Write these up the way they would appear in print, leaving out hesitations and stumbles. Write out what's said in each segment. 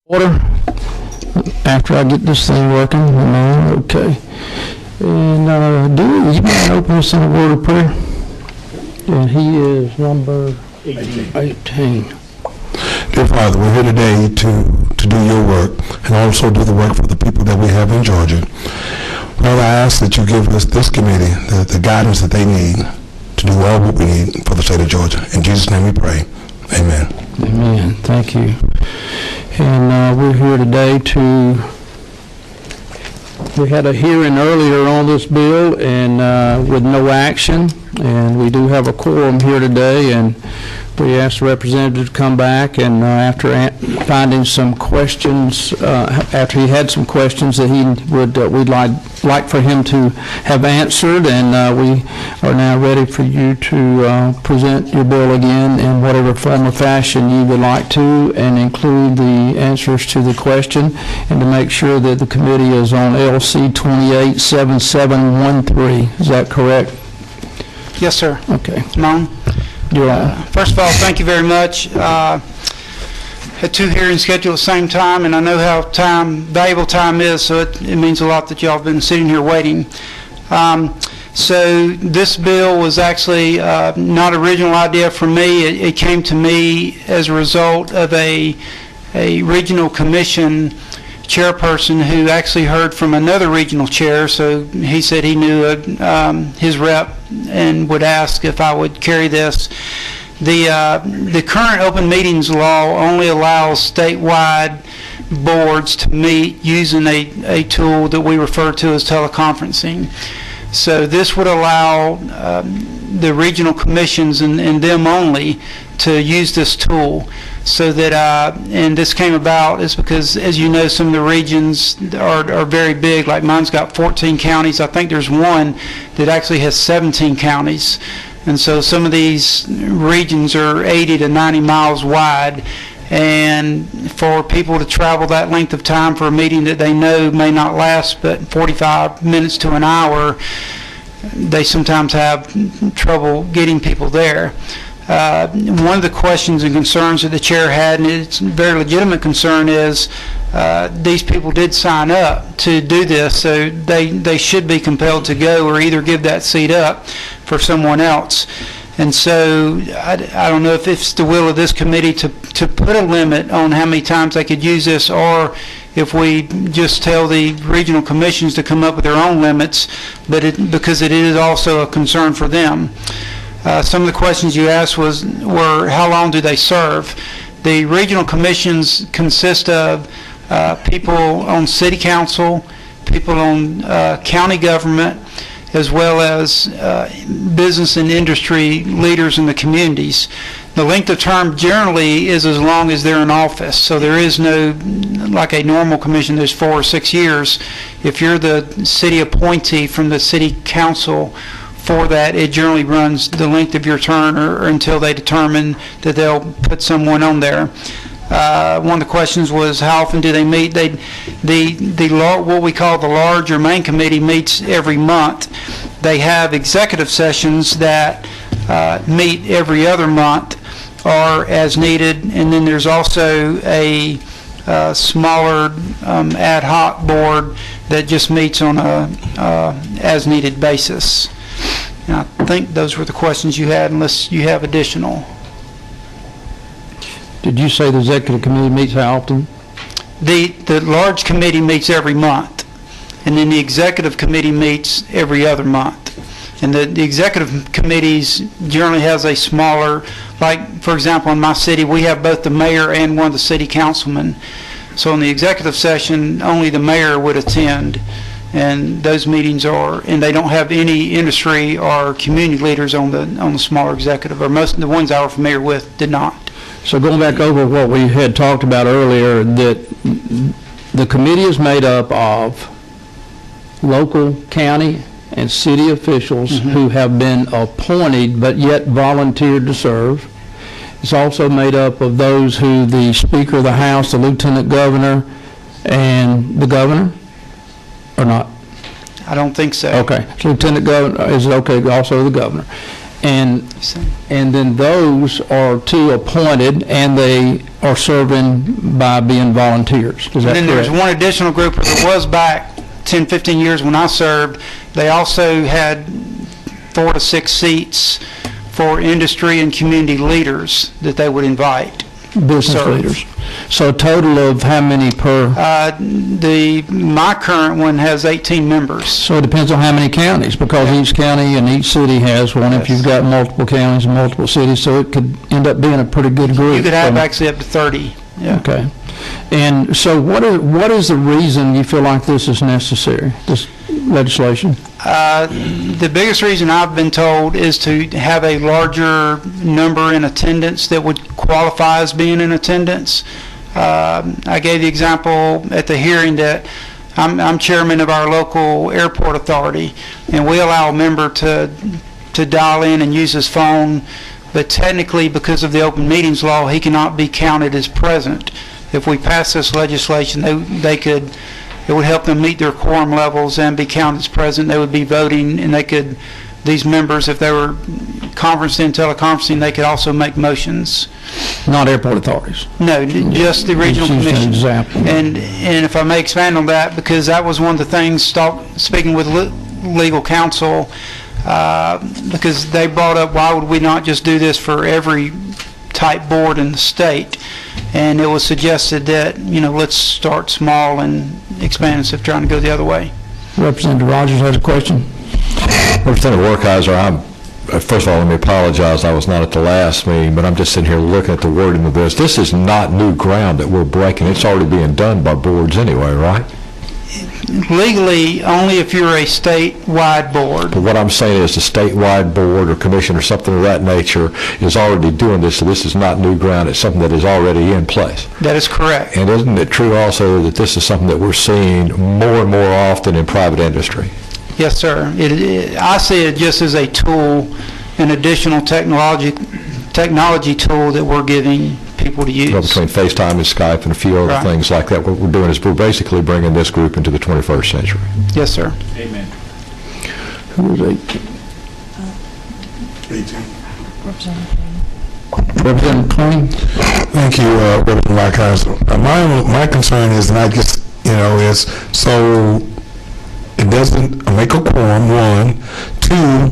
Order after I get this thing working. Okay. And Dewey, you can open us in a word of prayer. And he is number 18. Dear Father, we're here today to do your work and also do the work for the people that we have in Georgia. Lord, I ask that you give us this committee the guidance that they need to do all what we need for the state of Georgia. In Jesus' name we pray. Amen. Amen. Thank you. And we're here today we had a hearing earlier on this bill and with no action, and we do have a quorum here today, and we asked the representative to come back, and after finding some questions, after he had some questions that we'd like for him to have answered, and we are now ready for you to present your bill again in whatever form or fashion you would like to, and include the answers to the question, and to make sure that the committee is on LC 287713. Is that correct? Yes, sir. Okay. Mom? You're on. First of all, thank you very much. Had two hearings scheduled at the same time, and I know how valuable time is, so it means a lot that y'all have been sitting here waiting. So this bill was actually not an original idea for me. It came to me as a result of a regional commission chairperson who actually heard from another regional chair, so he said he knew his rep and would ask if I would carry this. The current open meetings law only allows statewide boards to meet using a tool that we refer to as teleconferencing. So this would allow the regional commissions and them only to use this tool, so that and this came about is because, as you know, some of the regions are very big. Like mine's got 14 counties. I think there's one that actually has 17 counties, and so some of these regions are 80 to 90 miles wide, and for people to travel that length of time for a meeting that they know may not last but 45 minutes to an hour, they sometimes have trouble getting people there. One of the questions and concerns that the chair had, and it's a very legitimate concern, is these people did sign up to do this, so they should be compelled to go or either give that seat up for someone else. And so I don't know if it's the will of this committee to put a limit on how many times they could use this, or if we just tell the regional commissions to come up with their own limits, because it is also a concern for them. Some of the questions you asked were how long do they serve? The regional commissions consist of people on city council, people on county government, as well as business and industry leaders in the communities. The length of term generally is as long as they're in office, so there is no, like a normal commission, there's 4 or 6 years. If you're the city appointee from the city council for that, it generally runs the length of your term or until they determine that they'll put someone on there. One of the questions was how often do they meet? What we call the large or main committee meets every month. They have executive sessions that meet every other month or as needed, and then there's also a smaller ad hoc board that just meets on a as needed basis. And I think those were the questions you had, unless you have additional. Did you say the executive committee meets how often? The large committee meets every month, and then the executive committee meets every other month. And the executive committees generally has a smaller, like for example in my city we have both the mayor and one of the city councilmen. So in the executive session only the mayor would attend, and those meetings and they don't have any industry or community leaders on the smaller executive, or most of the ones I was familiar with did not. So going back over what we had talked about earlier, that the committee is made up of local, county, and city officials who have been appointed but yet volunteered to serve. It's also made up of those who the Speaker of the House, the Lieutenant Governor, and the Governor, or not? I don't think so. Okay. Lieutenant Governor is okay, also the Governor. And then those are two appointed, and they are serving by being volunteers. Is that correct? And then there's one additional group that was back 10, 15 years when I served. They also had 4 to 6 seats for industry and community leaders that they would invite. Business leaders. So a total of how many per? My current one has 18 members. So it depends on how many counties, because each county and each city has one. If you've got multiple counties and multiple cities, so it could end up being a pretty good group. You could have actually up to 30. Yeah. Okay. And so what is the reason you feel like this is necessary, this legislation? The biggest reason I've been told is to have a larger number in attendance that would qualify as being in attendance. I gave the example at the hearing that I'm chairman of our local airport authority, and we allow a member to dial in and use his phone, but technically, because of the open meetings law, he cannot be counted as present. If we pass this legislation, it would help them meet their quorum levels and be counted as present. They would be voting, and these members, if they were conferencing and teleconferencing, they could also make motions. Not airport authorities? No, just the regional commission. Example. And if I may expand on that, because that was one of the things, speaking with legal counsel, because they brought up, why would we not just do this for every type board in the state? And it was suggested that, let's start small and expand instead of trying to go the other way. Representative Rogers has a question. Representative Werkheiser, first of all, let me apologize. I was not at the last meeting, but I'm just sitting here looking at the wording of this. This is not new ground that we're breaking. It's already being done by boards anyway, right? Legally, only if you're a statewide board. But what I'm saying is the statewide board or commission or something of that nature is already doing this, so this is not new ground. It's something that is already in place. That is correct. And isn't it true also that this is something that we're seeing more and more often in private industry? Yes, sir. I see it just as a tool, an additional technology tool that we're giving people to use. Between FaceTime and Skype and a few other things like that, what we're doing is we're basically bringing this group into the 21st century. Yes, sir. Amen. Who is 18? 18. Representative Klein? Thank you, Representative Werkheiser. My concern is not just, is so it doesn't make a quorum, one. Two,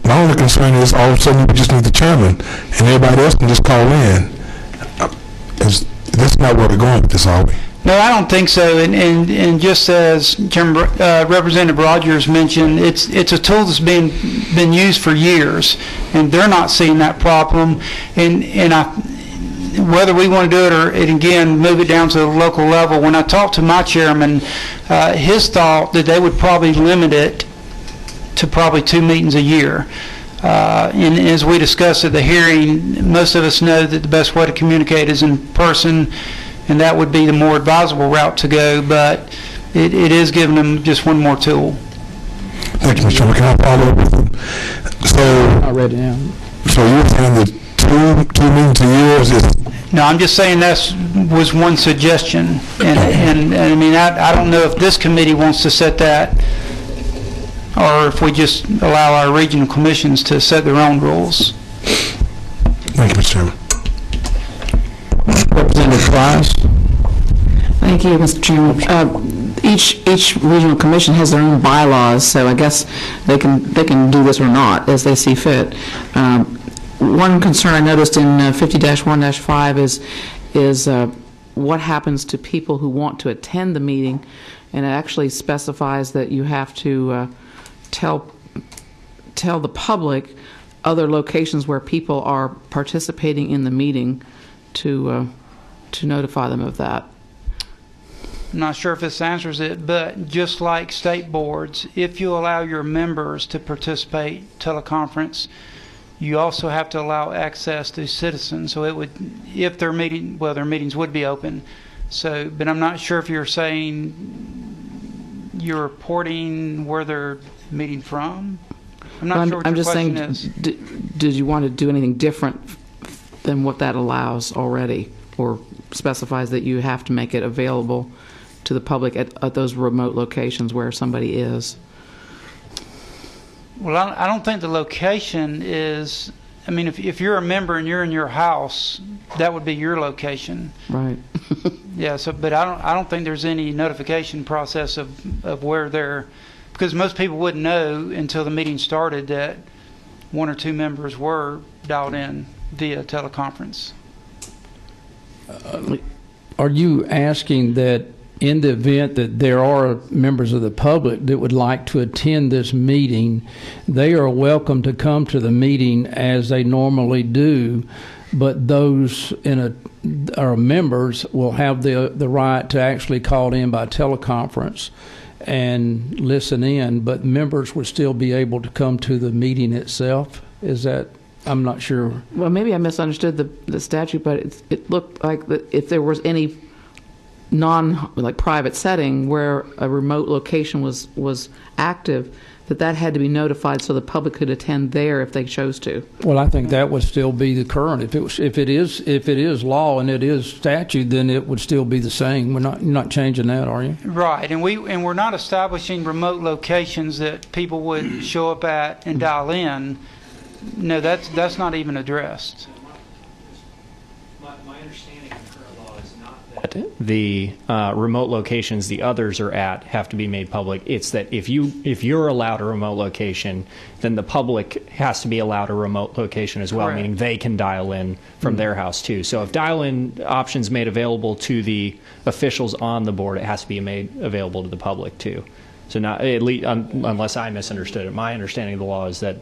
my only concern is all of a sudden we just need the chairman and everybody else can just call in. That's not where we're going with this, are we? No, I don't think so. And just as Representative Rogers mentioned, it's a tool that's been used for years, and they're not seeing that problem. And whether we want to do it or, again, move it down to the local level, when I talked to my chairman, his thought that they would probably limit it to probably 2 meetings a year. And as we discussed at the hearing, most of us know that the best way to communicate is in person, and that would be the more advisable route to go, but it is giving them just one more tool. Thank you, Mr. Chairman. Can I follow up with you? I read it down. So you're saying that 2 meetings a year is... No, I'm just saying that was one suggestion. And I mean, I don't know if this committee wants to set that, or if we just allow our regional commissions to set their own rules. Thank you, Mr. Chairman. Representative Price? Thank you, Mr. Chairman. Each regional commission has their own bylaws, so I guess they can do this or not as they see fit. One concern I noticed in 50-1-5 is what happens to people who want to attend the meeting, and it actually specifies that you have to tell the public other locations where people are participating in the meeting to notify them of that. I'm not sure if this answers it, but just like state boards, if you allow your members to participate teleconference, you also have to allow access to citizens. So it would, if their meetings would be open. So, but I'm not sure if you're saying you're reporting where they're meeting from. I'm not sure what your question is. Did you want to do anything different than what that allows already, or specifies that you have to make it available to the public at those remote locations where somebody is? Well, I don't think the location is, I mean, if you're a member and you're in your house, that would be your location. Right. Yeah, so, but I don't think there's any notification process of where they're, because most people wouldn't know until the meeting started that one or two members were dialed in via teleconference. Are you asking that in the event that there are members of the public that would like to attend this meeting, they are welcome to come to the meeting as they normally do, but those our members will have the right to actually call in by teleconference and listen in, but members would still be able to come to the meeting itself? Is that, I'm not sure. Well, maybe I misunderstood the statute, but it looked like that if there was any private setting where a remote location was active, that had to be notified so the public could attend there if they chose to. Well, I think that would still be the current. If it is law and it is statute, then it would still be the same. You're not changing that, are you? Right, and we're not establishing remote locations that people would show up at and dial in. No, that's not even addressed. My understanding of current law is not that the remote locations the others are at have to be made public. It's that if you're allowed a remote location, then the public has to be allowed a remote location as well, Correct. meaning they can dial in from their house too. So if dial-in options made available to the officials on the board, it has to be made available to the public too. So not at least, unless I misunderstood it, my understanding of the law is that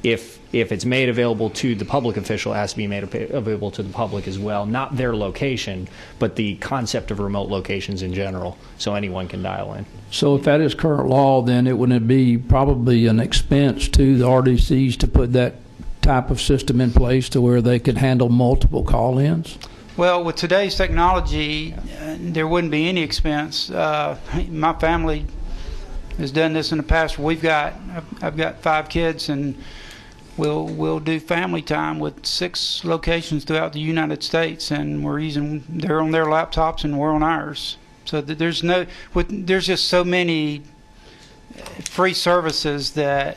if it's made available to the public official, it has to be made available to the public as well. Not their location, but the concept of remote locations in general, so anyone can dial in. So if that is current law, then it would be probably an expense to the RDCs to put that type of system in place to where they could handle multiple call-ins? Well, with today's technology, there wouldn't be any expense. My family has done this in the past. I've got 5 kids, and we'll do family time with 6 locations throughout the United States, and they're on their laptops and we're on ours. So there's just so many free services that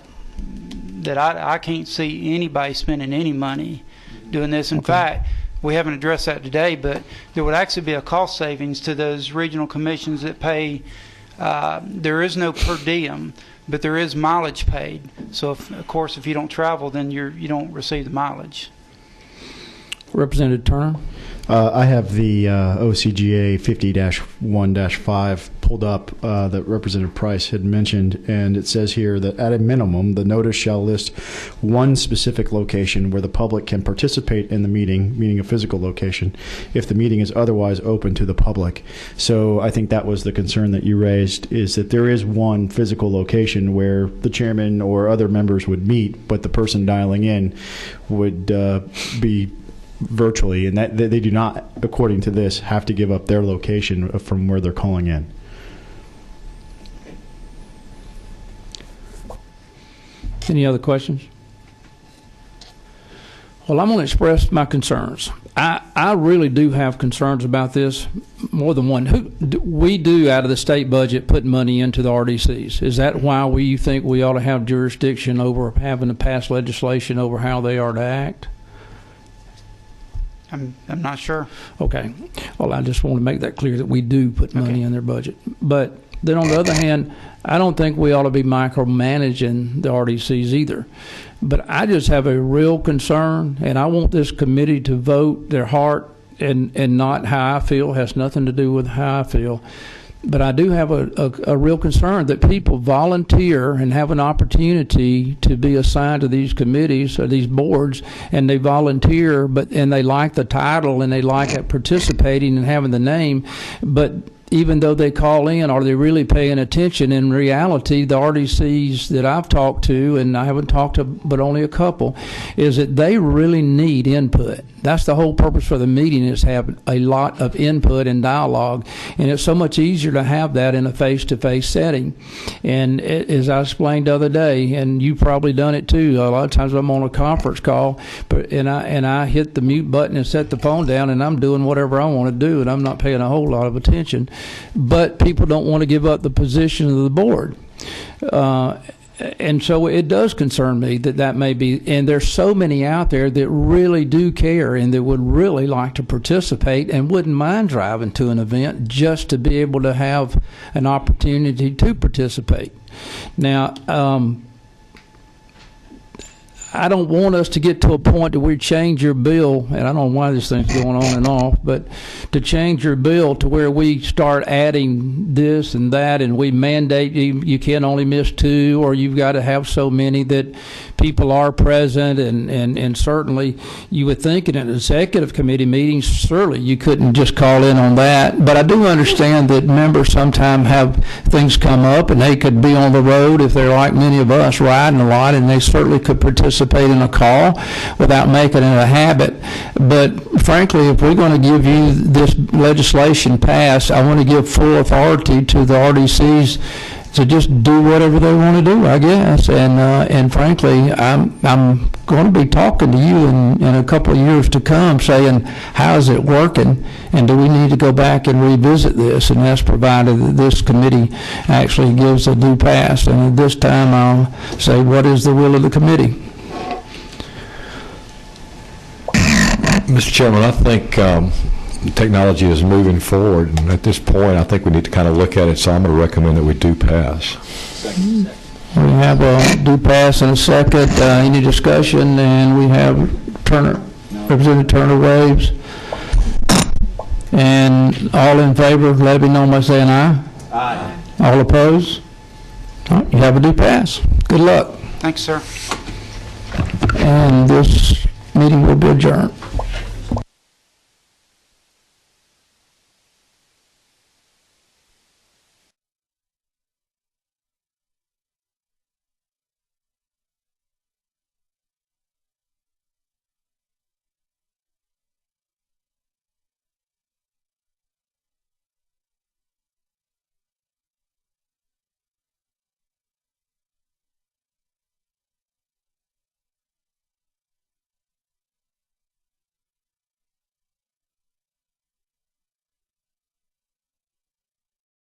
I can't see anybody spending any money doing this. In fact, we haven't addressed that today, but there would actually be a cost savings to those regional commissions that pay. There is no per diem, but there is mileage paid. So, of course, if you don't travel, then you don't receive the mileage. Representative Turner? I have the OCGA 50-1-5 pulled up that Representative Price had mentioned, and it says here that at a minimum, the notice shall list one specific location where the public can participate in the meeting, meaning a physical location, if the meeting is otherwise open to the public. So I think that was the concern that you raised, is that there is one physical location where the chairman or other members would meet, but the person dialing in would be virtually, and that they do not, according to this, have to give up their location from where they're calling in. Any other questions? Well, I'm going to express my concerns. I really do have concerns about this, more than one. We do, out of the state budget, put money into the RDCs. Is that why you think we ought to have jurisdiction over having to pass legislation over how they are to act? I'm not sure. Okay. Well, I just want to make that clear that we do put money in their budget. But then on the other hand, I don't think we ought to be micromanaging the RDCs either. But I just have a real concern, and I want this committee to vote their heart and not how I feel. It has nothing to do with how I feel. But I do have a real concern that people volunteer and have an opportunity to be assigned to these committees or these boards, and they volunteer, and they like the title and they like participating and having the name, but even though they call in, are they really paying attention? In reality, the RDCs that I've talked to, and I haven't talked to but only a couple, is that they really need input. That's the whole purpose for the meeting, is have a lot of input and dialogue, and it's so much easier to have that in a face-to-face setting. And as I explained the other day, and you've probably done it too, a lot of times I'm on a conference call, and I hit the mute button and set the phone down, and I'm doing whatever I want to do, and I'm not paying a whole lot of attention. But people don't want to give up the position of the board. And so it does concern me that may be, and there's so many out there that really do care and that would really like to participate and wouldn't mind driving to an event just to be able to have an opportunity to participate. Now, I don't want us to get to a point that we change your bill, and I don't know why this thing's going on and off, but to change your bill to where we start adding this and that, and we mandate you can only miss 2, or you've got to have so many that people are present, and certainly you would think in an executive committee meeting, surely you couldn't just call in on that. But I do understand that members sometimes have things come up, and they could be on the road if they're like many of us, riding a lot, and they certainly could participate in a call without making it a habit. But frankly, if we're going to give you this legislation passed, I want to give full authority to the RDCs to just do whatever they want to do, I guess. And frankly, I'm going to be talking to you in a couple of years to come, saying, how's it working, and do we need to go back and revisit this? And that's provided that this committee actually gives a due pass. And at this time, I'll say, what is the will of the committee? Mr. Chairman, I think technology is moving forward, and at this point, I think we need to kind of look at it, so I'm going to recommend that we do pass. We have a due pass and a second. Any discussion? And we have Representative Turner waves. And all in favor, let me know by saying aye. Aye. All opposed? All right, you have a due pass. Good luck. Thanks, sir. And this meeting will be adjourned.